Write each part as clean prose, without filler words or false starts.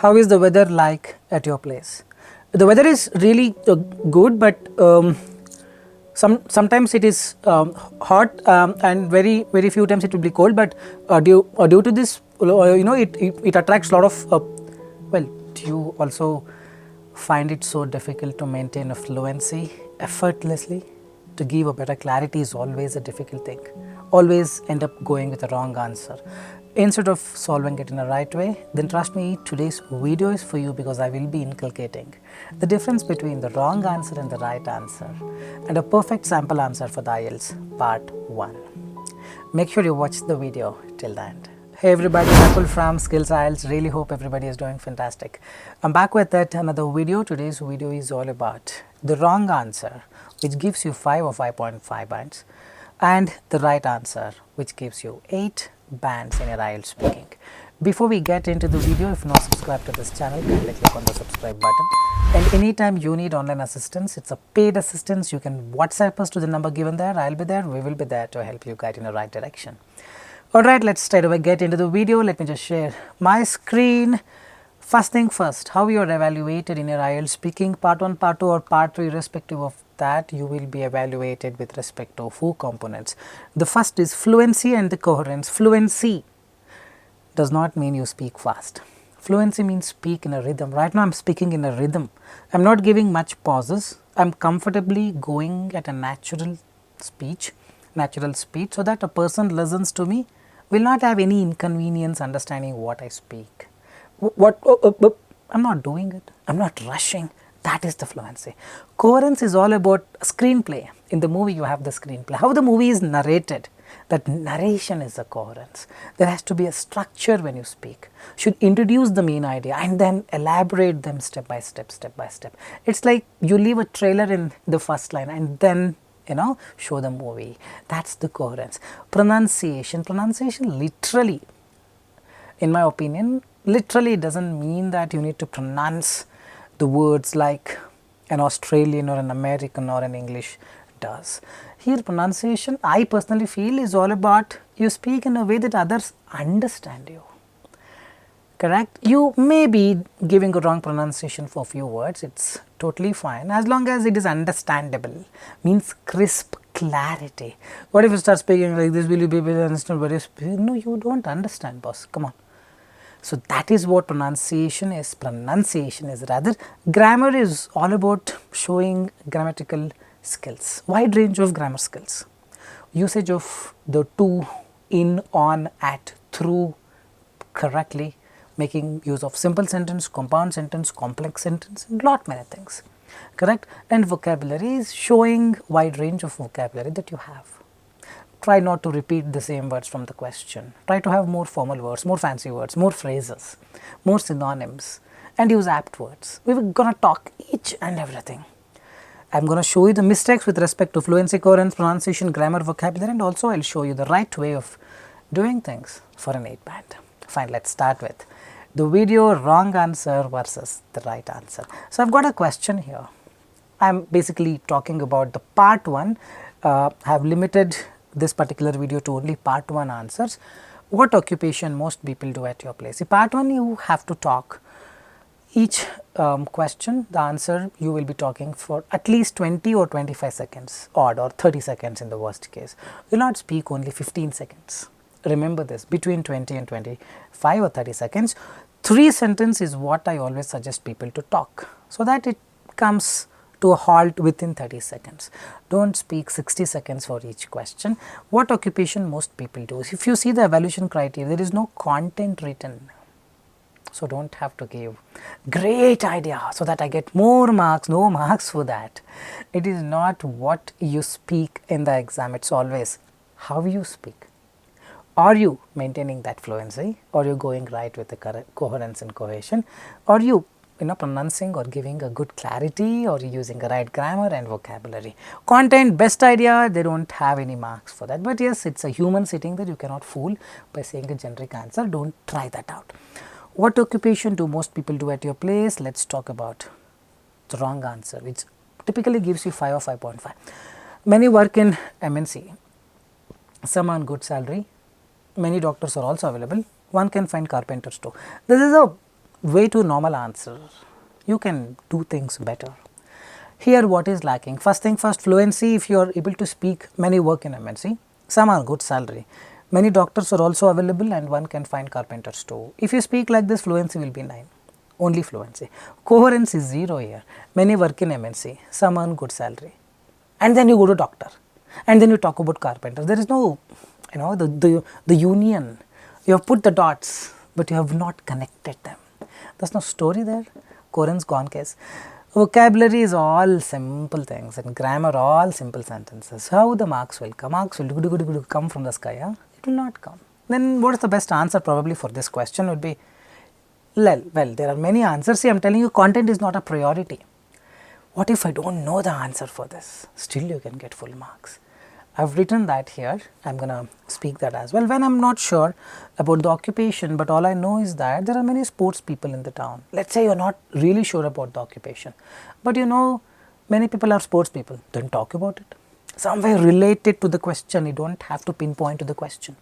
How is the weather like at your place? The weather is really good, but sometimes it is hot, and very few times it will be cold. But due to this, it attracts a lot of. Well, do you also find it so difficult to maintain a fluency effortlessly? To give a better clarity is always a difficult thing. Always end up going with the wrong answer. Instead of solving it in a right way, then trust me, today's video is for you, because I will be inculcating the difference between the wrong answer and the right answer, and a perfect sample answer for the IELTS part 1. Make sure you watch the video till the end. Hey everybody, Nakul from Skills IELTS. Really hope everybody is doing fantastic. I'm back with yet another video. Today's video is all about the wrong answer, which gives you 5 or 5.5 bands, and the right answer, which gives you 8 bands in your IELTS speaking. Before we get into the video, if not subscribed to this channel, kindly click on the subscribe button. And anytime you need online assistance, it's a paid assistance, you can WhatsApp us to the number given there. I'll be there, we will be there to help you guide in the right direction. Alright, let's straight away get into the video. Let me just share my screen. First thing first, how you are evaluated in your IELTS speaking, part 1, part 2 or part 3, irrespective of that, you will be evaluated with respect to 4 components. The first is fluency and the coherence. Fluency does not mean you speak fast. Fluency means speak in a rhythm. Right now I am speaking in a rhythm. I am not giving much pauses. I am comfortably going at a natural speech, so that a person listens to me will not have any inconvenience understanding what I speak. I'm not doing it. I'm not rushing. That is the fluency. Coherence is all about screenplay. In the movie you have the screenplay. How the movie is narrated, that narration is the coherence. There has to be a structure when you speak. Should introduce the main idea and then elaborate them step by step. It's like you leave a trailer in the first line and then show the movie. That's the coherence. Pronunciation literally, in my opinion, literally doesn't mean that you need to pronounce the words like an Australian or an American or an English does. Here pronunciation, I personally feel, is all about you speak in a way that others understand you. Correct? You may be giving a wrong pronunciation for a few words, it's totally fine as long as it is understandable, means crisp clarity. What if you start speaking like this, will you be able to understand what you speak? No, you don't understand, boss, come on. So that is what pronunciation is. Pronunciation is rather. Grammar is all about showing grammatical skills, wide range of grammar skills. Usage of the to, in, on, at, through correctly, making use of simple sentence, compound sentence, complex sentence, lot many things. Correct? And vocabulary is showing wide range of vocabulary that you have. Try not to repeat the same words from the question. Try to have more formal words, more fancy words, more phrases, more synonyms, and use apt words. We're going to talk each and everything. I'm going to show you the mistakes with respect to fluency, coherence, pronunciation, grammar, vocabulary, and also I'll show you the right way of doing things for an 8 band. Fine, let's start with the video wrong answer versus the right answer. So I've got a question here. I'm basically talking about the part 1. I have limited this particular video to only part 1 answers. What occupation most people do at your place? See, part 1 you have to talk each question, the answer you will be talking for at least 20 or 25 seconds odd, or 30 seconds in the worst case. You will not speak only 15 seconds. Remember this, between 20 and 25 or 30 seconds. 3 sentences is what I always suggest people to talk, so that it comes to a halt within 30 seconds. Don't speak 60 seconds for each question. What occupation most people do? If you see the evaluation criteria, there is no content written. So don't have to give great idea so that I get more marks, no marks for that. It is not what you speak in the exam, it's always how you speak. Are you maintaining that fluency? Are you going right with the coherence and cohesion? Are you pronouncing or giving a good clarity, or using the right grammar and vocabulary? Content, best idea, they don't have any marks for that. But yes, it's a human sitting there, you cannot fool by saying a generic answer. Don't try that out. What occupation do most people do at your place? Let's talk about the wrong answer, which typically gives you 5 or 5.5. Many work in MNC, some on good salary. Many doctors are also available. One can find carpenters too. This is a way too normal answer. You can do things better. Here what is lacking? First thing first, fluency. If you are able to speak, many work in MNC, some are good salary. Many doctors are also available and one can find carpenters too. If you speak like this, fluency will be 9, only fluency. Coherence is 0 here. Many work in MNC, some earn good salary. And then you go to doctor and then you talk about carpenters. There is no, the union. You have put the dots, but you have not connected them. There's no story there. Coherence gone case. Vocabulary is all simple things and grammar all simple sentences. How the marks will come? Marks will come from the sky, huh? It will not come. Then what is the best answer probably for this question would be, well, there are many answers. See, I am telling you, content is not a priority. What if I don't know the answer for this? Still you can get full marks. I have written that here. I am going to speak that as well. When I am not sure about the occupation, but all I know is that there are many sports people in the town. Let's say you are not really sure about the occupation, but you know many people are sports people. Then talk about it. Somewhere related to the question. You don't have to pinpoint to the question.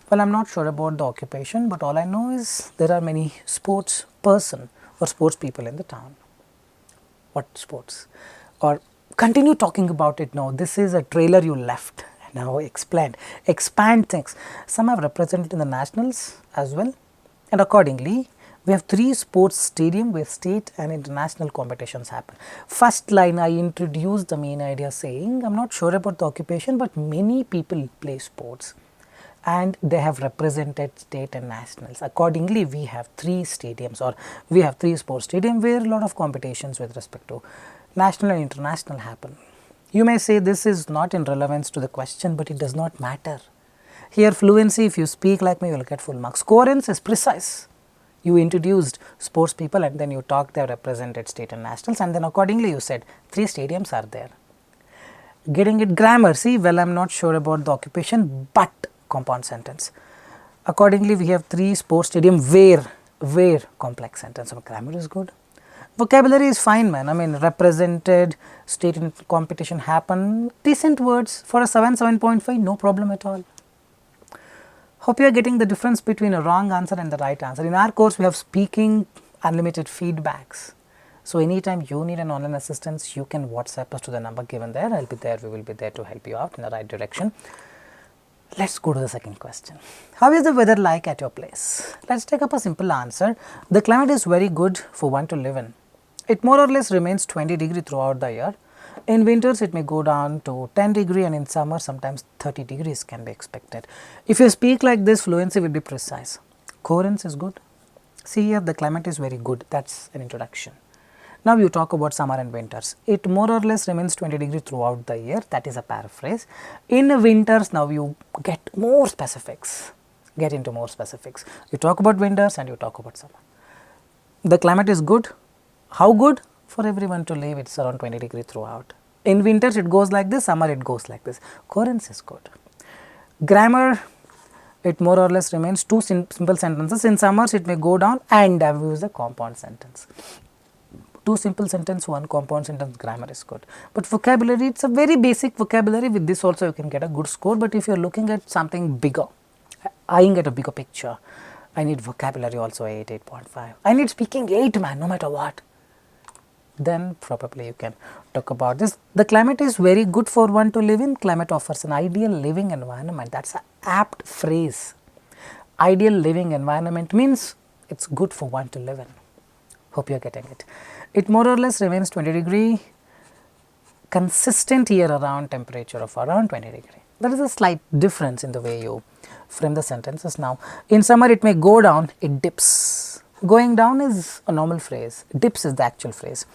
Well, I am not sure about the occupation, but all I know is there are many sports person or sports people in the town. What sports? Or continue talking about it now. This is a trailer you left. Now expand things. Some have represented in the nationals as well, and accordingly we have 3 sports stadium where state and international competitions happen. First line, I introduced the main idea saying I am not sure about the occupation, but many people play sports and they have represented state and nationals. Accordingly, we have 3 stadiums, or we have 3 sports stadium where a lot of competitions with respect to national and international happen. You may say this is not in relevance to the question, but it does not matter. Here fluency, if you speak like me, you will get full marks. Coherence is precise. You introduced sports people and then you talked, they have represented state and nationals, and then accordingly you said 3 stadiums are there. Getting it. Grammar, see, well, I am not sure about the occupation, but compound sentence. Accordingly, we have 3 sports stadium where complex sentence. So grammar is good. Vocabulary is fine, man. I mean, represented, state in competition happen, decent words for a 7.5, no problem at all. Hope you are getting the difference between a wrong answer and the right answer. In our course, we have speaking unlimited feedbacks. So anytime you need an online assistance, you can WhatsApp us to the number given there. I'll be there. We will be there to help you out in the right direction. Let's go to the second question. How is the weather like at your place? Let's take up a simple answer. The climate is very good for one to live in. It more or less remains 20 degree throughout the year. In winters, it may go down to 10 degree, and in summer, sometimes 30 degrees can be expected. If you speak like this, fluency will be precise. Coherence is good. See here, the climate is very good. That's an introduction. Now you talk about summer and winters. It more or less remains 20 degree throughout the year. That is a paraphrase. In winters, now you get more specifics. Get into more specifics. You talk about winters and you talk about summer. The climate is good. How good? For everyone to live, it's around 20 degree throughout. In winters, it goes like this. Summer, it goes like this. Coherence is good. Grammar, it more or less remains 2 simple sentences. In summers, it may go down, and I will use the compound sentence. 2 simple sentence, 1 compound sentence, grammar is good. But vocabulary, it's a very basic vocabulary. With this also you can get a good score, but if you are looking at something bigger, eyeing at a bigger picture, I need vocabulary also 8, 8.5. I need speaking 8, man, no matter what. Then probably you can talk about this. The climate is very good for one to live in. Climate offers an ideal living environment. That's an apt phrase. Ideal living environment means it's good for one to live in. Hope you are getting it. It more or less remains 20 degree, consistent year around temperature of around 20 degree. There is a slight difference in the way you frame the sentences now. In summer, it may go down, it dips. Going down is a normal phrase, dips is the actual phrase.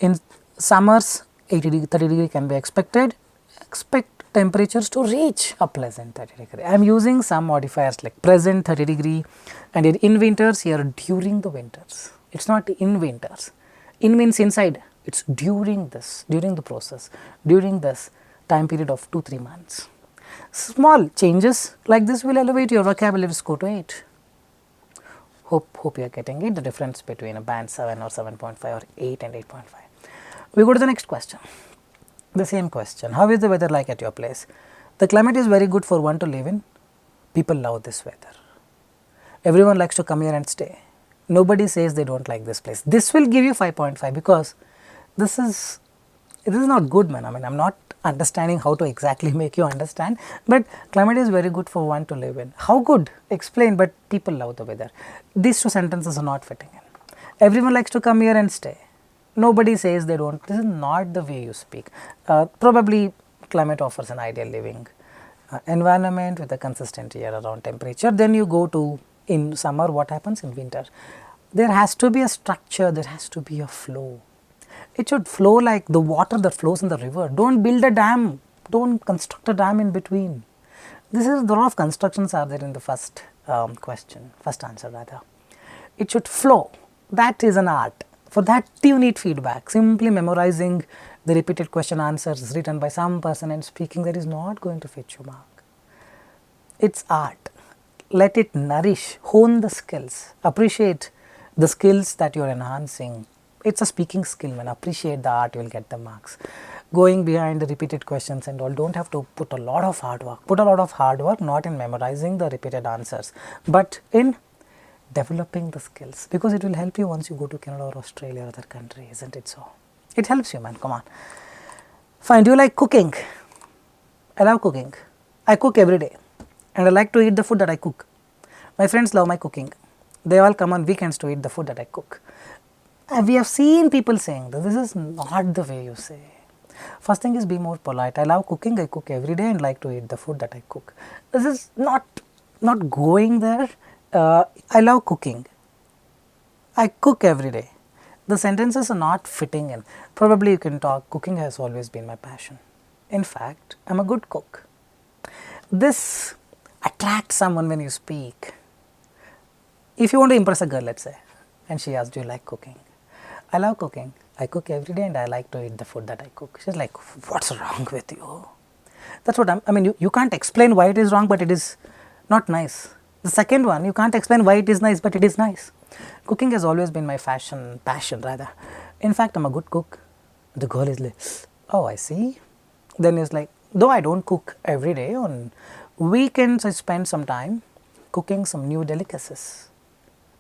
In summers, 80 degree, 30 degree can be expected. Expect temperatures to reach a pleasant 30 degree. I am using some modifiers like present 30 degree, and in winters here during the winters. It's not in winters. In means inside. It's during this, during the process, during this time period of 2-3 months. Small changes like this will elevate your vocabulary score to 8. Hope you are getting it, the difference between a band 7 or 7.5 or 8 and 8.5. We go to the next question. The same question. How is the weather like at your place? The climate is very good for one to live in. People love this weather. Everyone likes to come here and stay. Nobody says they don't like this place. This will give you 5.5 because this is not good, man. I mean, I'm not understanding how to exactly make you understand, but climate is very good for one to live in. How good? Explain, but people love the weather. These two sentences are not fitting in. Everyone likes to come here and stay. Nobody says they don't. This is not the way you speak. Probably climate offers an ideal living environment with a consistent year around temperature. Then you go to in summer, what happens in winter? There has to be a structure, there has to be a flow. It should flow like the water that flows in the river. Don't build a dam, don't construct a dam in between. This is, a lot of constructions are there in the first question, first answer rather. It should flow. That is an art. For that you need feedback. Simply memorizing the repeated question answers written by some person and speaking, that is not going to fetch you mark. It's art. Let it nourish, hone the skills, appreciate the skills that you are enhancing. It's a speaking skill, man. Appreciate the art, you will get the marks. Going behind the repeated questions and all, don't have to put a lot of hard work. Put a lot of hard work not in memorizing the repeated answers, but in developing the skills, because it will help you once you go to Canada or Australia or other country, isn't it so? It helps you, man. Come on. Fine. Do you like cooking? I love cooking. I cook every day and I like to eat the food that I cook. My friends love my cooking. They all come on weekends to eat the food that I cook. We have seen people saying that this is not the way you say. First thing is, be more polite. I love cooking. I cook every day and like to eat the food that I cook. This is not going there. I love cooking. I cook every day. The sentences are not fitting in. Probably you can talk, cooking has always been my passion. In fact, I am a good cook. This attracts someone when you speak. If you want to impress a girl, let's say, and she asks, do you like cooking? I love cooking. I cook every day and I like to eat the food that I cook. She's like, what's wrong with you? That's what I mean, you can't explain why it is wrong, but it is not nice. The second one, you can't explain why it is nice, but it is nice. Cooking has always been my passion rather. In fact, I'm a good cook. The girl is like, oh, I see. Then it's like, though I don't cook every day, on weekends I spend some time cooking some new delicacies.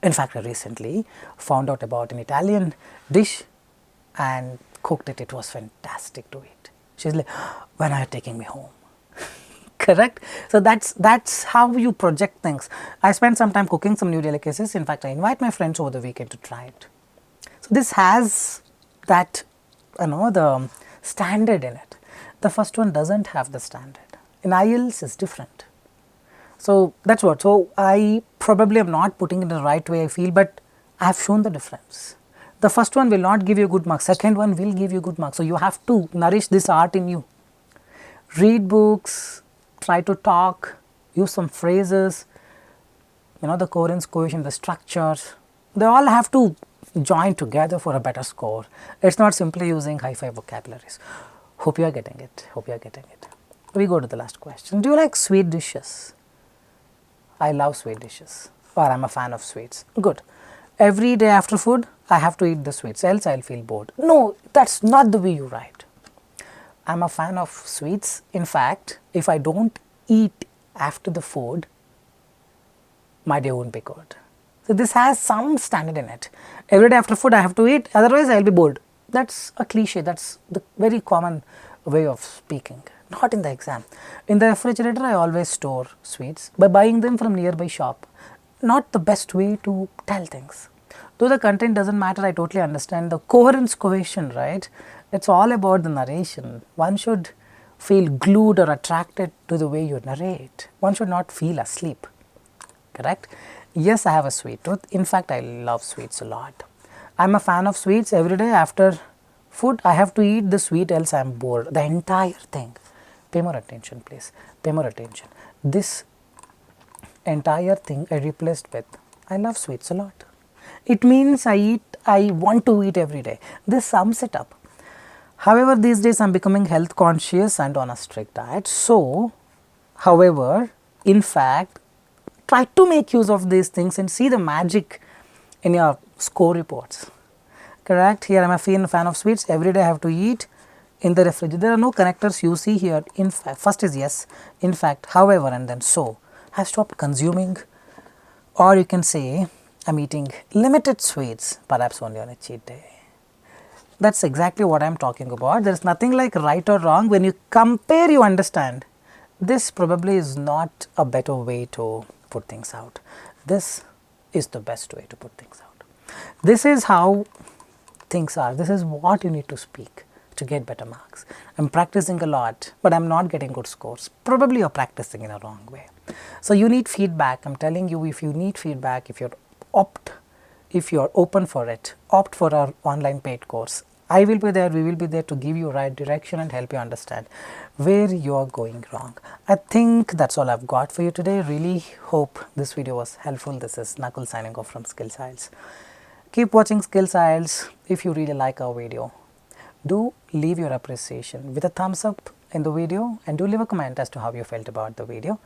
In fact, I recently found out about an Italian dish and cooked it. It was fantastic to eat. She's like, when are you taking me home? Correct? So that's how you project things. I spent some time cooking some new delicacies. In fact, I invite my friends over the weekend to try it. So this has that, the standard in it. The first one doesn't have the standard. In IELTS is different. So that's what. So I probably am not putting it in the right way, I feel, but I have shown the difference. The first one will not give you good marks. Second one will give you good marks. So you have to nourish this art in you. Read books, try to talk, use some phrases, the coherence, cohesion, the structures. They all have to join together for a better score. It's not simply using hi-fi vocabularies. Hope you are getting it. We go to the last question. Do you like sweet dishes? I love sweet dishes, or I am a fan of sweets. Good. Every day after food, I have to eat the sweets, else I will feel bored. No, that's not the way you write. I am a fan of sweets. In fact, if I don't eat after the food, my day won't be good. So this has some standard in it. Every day after food I have to eat, otherwise I will be bored. That's a cliche, that's the very common way of speaking. Not in the exam. In the refrigerator I always store sweets by buying them from nearby shop. Not the best way to tell things. Though the content doesn't matter, I totally understand the coherence, cohesion, right? It's all about the narration. One should feel glued or attracted to the way you narrate. One should not feel asleep. Correct? Yes, I have a sweet tooth. In fact, I love sweets a lot. I'm a fan of sweets. Every day after food, I have to eat the sweet, else I'm bored. The entire thing. Pay more attention, please. Pay more attention. This entire thing I replaced with, I love sweets a lot. It means I want to eat every day. This sums it up. However, these days I am becoming health conscious and on a strict diet. So, however, in fact, try to make use of these things and see the magic in your score reports. Correct? Here I am a fan of sweets. Every day I have to eat in the refrigerator. There are no connectors you see here. In fact, first is yes, in fact, however, and then so. I have stopped consuming, or you can say I'm eating limited sweets, perhaps only on a cheat day. That's exactly what I'm talking about. There's nothing like right or wrong. When you compare, you understand. This probably is not a better way to put things out. This is the best way to put things out. This is how things are. This is what you need to speak to get better marks. I'm practicing a lot, but I'm not getting good scores. Probably you're practicing in a wrong way. So you need feedback. I'm telling you, if you need feedback, if you're open for it, opt for our online paid course. I will be there, we will be there to give you right direction and help you understand where you are going wrong. I think that's all I've got for you today. Really hope this video was helpful. This is Nakul signing off from Skills IELTS. Keep watching Skills IELTS. If you really like our video, do leave your appreciation with a thumbs up in the video and do leave a comment as to how you felt about the video.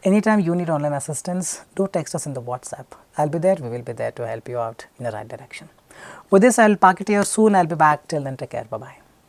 Anytime you need online assistance, do text us in the WhatsApp. I'll be there, we will be there to help you out in the right direction. With this, I'll park it here soon. I'll be back. Till then, take care. Bye-bye.